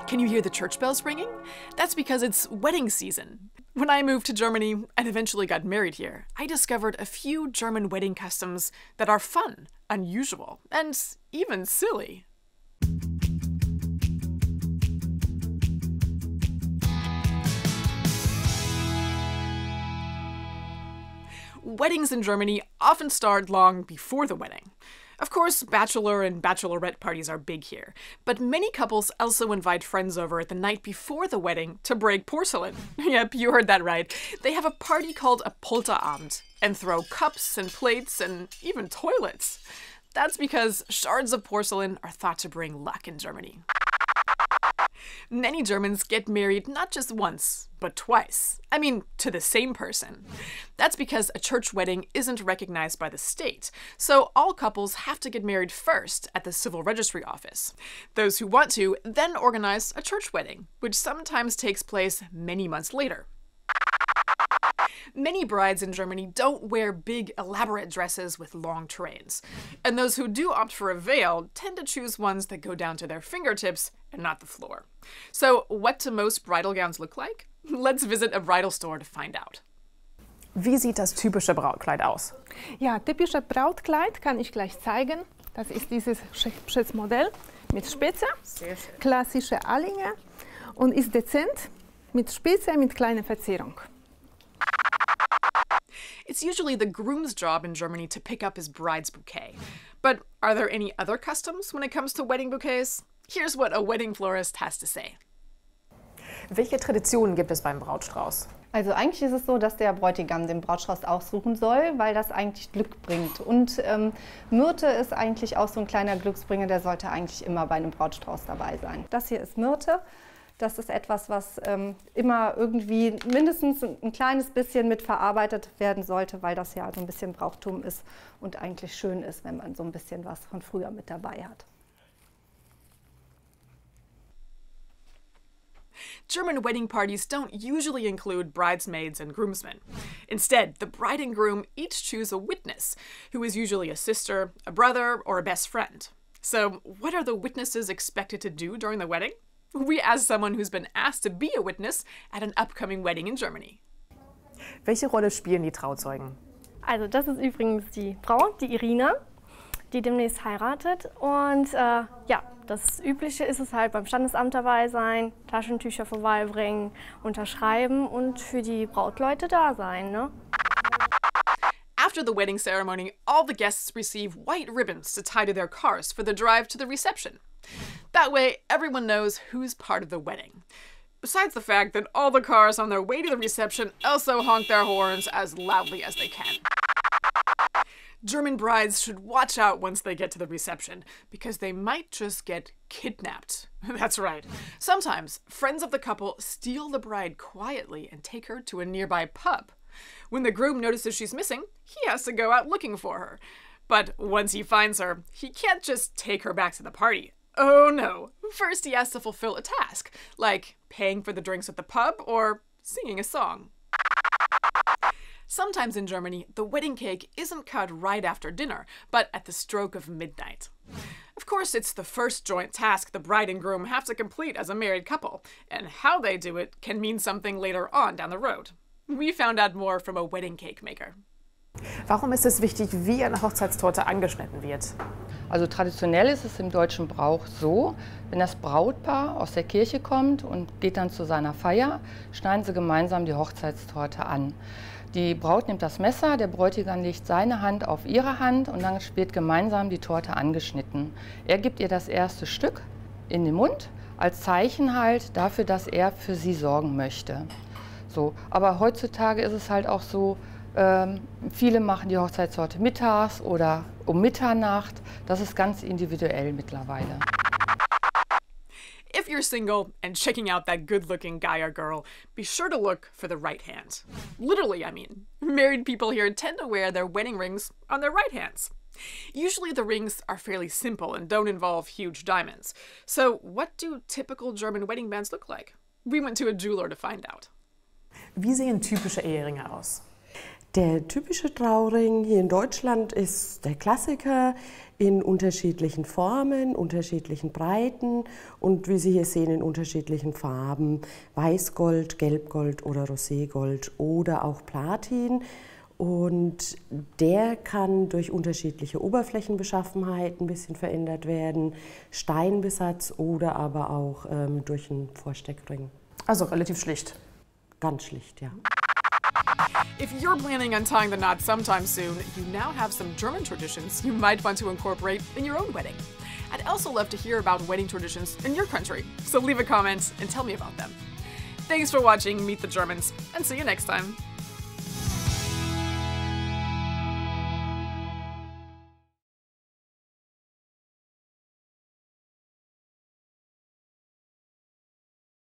Can you hear the church bells ringing? That's because it's wedding season. When I moved to Germany and eventually got married here, I discovered a few German wedding customs that are fun, unusual, and even silly. Weddings in Germany often start long before the wedding. Of course, bachelor and bachelorette parties are big here, but many couples also invite friends over the night before the wedding to break porcelain. Yep, you heard that right. They have a party called a Polterabend and throw cups and plates and even toilets. That's because shards of porcelain are thought to bring luck in Germany. Many Germans get married not just once, but twice. I mean, to the same person. That's because a church wedding isn't recognized by the state, so all couples have to get married first at the civil registry office. Those who want to then organize a church wedding, which sometimes takes place many months later. Many brides in Germany don't wear big, elaborate dresses with long trains. And those who do opt for a veil tend to choose ones that go down to their fingertips and not the floor. So what do most bridal gowns look like? Let's visit a bridal store to find out. Wie sieht das typische Brautkleid aus? Ja, typische Brautkleid kann ich gleich zeigen. Das ist dieses hübsche Modell mit Spitze, klassische Allinge und ist dezent mit Spitze mit kleiner Verzierung. It's usually the groom's job in Germany to pick up his bride's bouquet. But are there any other customs when it comes to wedding bouquets? Here's what a wedding florist has to say. Welche Traditionen gibt es beim Brautstrauß? Also eigentlich ist es so, dass der Bräutigam den Brautstrauß aussuchen soll, weil das eigentlich Glück bringt. Und Myrte ist eigentlich auch so ein kleiner Glücksbringer, der sollte eigentlich immer bei einem Brautstrauß dabei sein. Das hier ist Myrte. Das ist etwas, was immer irgendwie mindestens ein kleines bisschen mit verarbeitet werden sollte, weil das ja so ein bisschen Brauchtum ist und eigentlich schön ist, wenn man so ein bisschen was von früher mit dabei hat. German wedding parties don't usually include bridesmaids and groomsmen. Instead, the bride and groom each choose a witness, who is usually a sister, a brother, or a best friend. So, what are the witnesses expected to do during the wedding? We asked someone who's been asked to be a witness at an upcoming wedding in Germany. Welche Rolle spielen die Trauzeugen? Also das ist übrigens die Frau, die Irina, die demnächst heiratet. Und ja, das Übliche ist es halt beim Standesamt dabei sein, Taschentücher vorbeibringen, unterschreiben und für die Brautleute da sein, ne? After the wedding ceremony, all the guests receive white ribbons to tie to their cars for the drive to the reception. That way, everyone knows who's part of the wedding. Besides the fact that all the cars on their way to the reception also honk their horns as loudly as they can. German brides should watch out once they get to the reception, because they might just get kidnapped. That's right. Sometimes, friends of the couple steal the bride quietly and take her to a nearby pub. When the groom notices she's missing, he has to go out looking for her. But once he finds her, he can't just take her back to the party. Oh no! First he has to fulfill a task, like paying for the drinks at the pub or singing a song. Sometimes in Germany, the wedding cake isn't cut right after dinner, but at the stroke of midnight. Of course, it's the first joint task the bride and groom have to complete as a married couple, and how they do it can mean something later on down the road. We found out more from a wedding cake maker. Warum ist es wichtig, wie eine Hochzeitstorte angeschnitten wird? Also traditionell ist es im deutschen Brauch so, wenn das Brautpaar aus der Kirche kommt und geht dann zu seiner Feier, schneiden sie gemeinsam die Hochzeitstorte an. Die Braut nimmt das Messer, der Bräutigam legt seine Hand auf ihre Hand und dann wird gemeinsam die Torte angeschnitten. Er gibt ihr das erste Stück in den Mund, als Zeichen halt dafür, dass er für sie sorgen möchte. So, aber heutzutage ist es halt auch so, viele machen die Hochzeitstorte mittags oder um Mitternacht. Das ist ganz individuell mittlerweile. If you're single and checking out that good-looking guy or girl, be sure to look for the right hand. Literally, I mean. Married people here tend to wear their wedding rings on their right hands. Usually the rings are fairly simple and don't involve huge diamonds. So what do typical German wedding bands look like? We went to a jeweler to find out. Wie sehen typische Eheringe aus? Der typische Trauring hier in Deutschland ist der Klassiker, in unterschiedlichen Formen, unterschiedlichen Breiten und wie Sie hier sehen in unterschiedlichen Farben, Weißgold, Gelbgold oder Roségold oder auch Platin. Und der kann durch unterschiedliche Oberflächenbeschaffenheit ein bisschen verändert werden, Steinbesatz oder aber auch durch einen Vorsteckring. Also relativ schlicht. Ganz schlicht, ja. If you're planning on tying the knot sometime soon, you now have some German traditions you might want to incorporate in your own wedding. I'd also love to hear about wedding traditions in your country, so leave a comment and tell me about them. Thanks for watching Meet the Germans, and see you next time.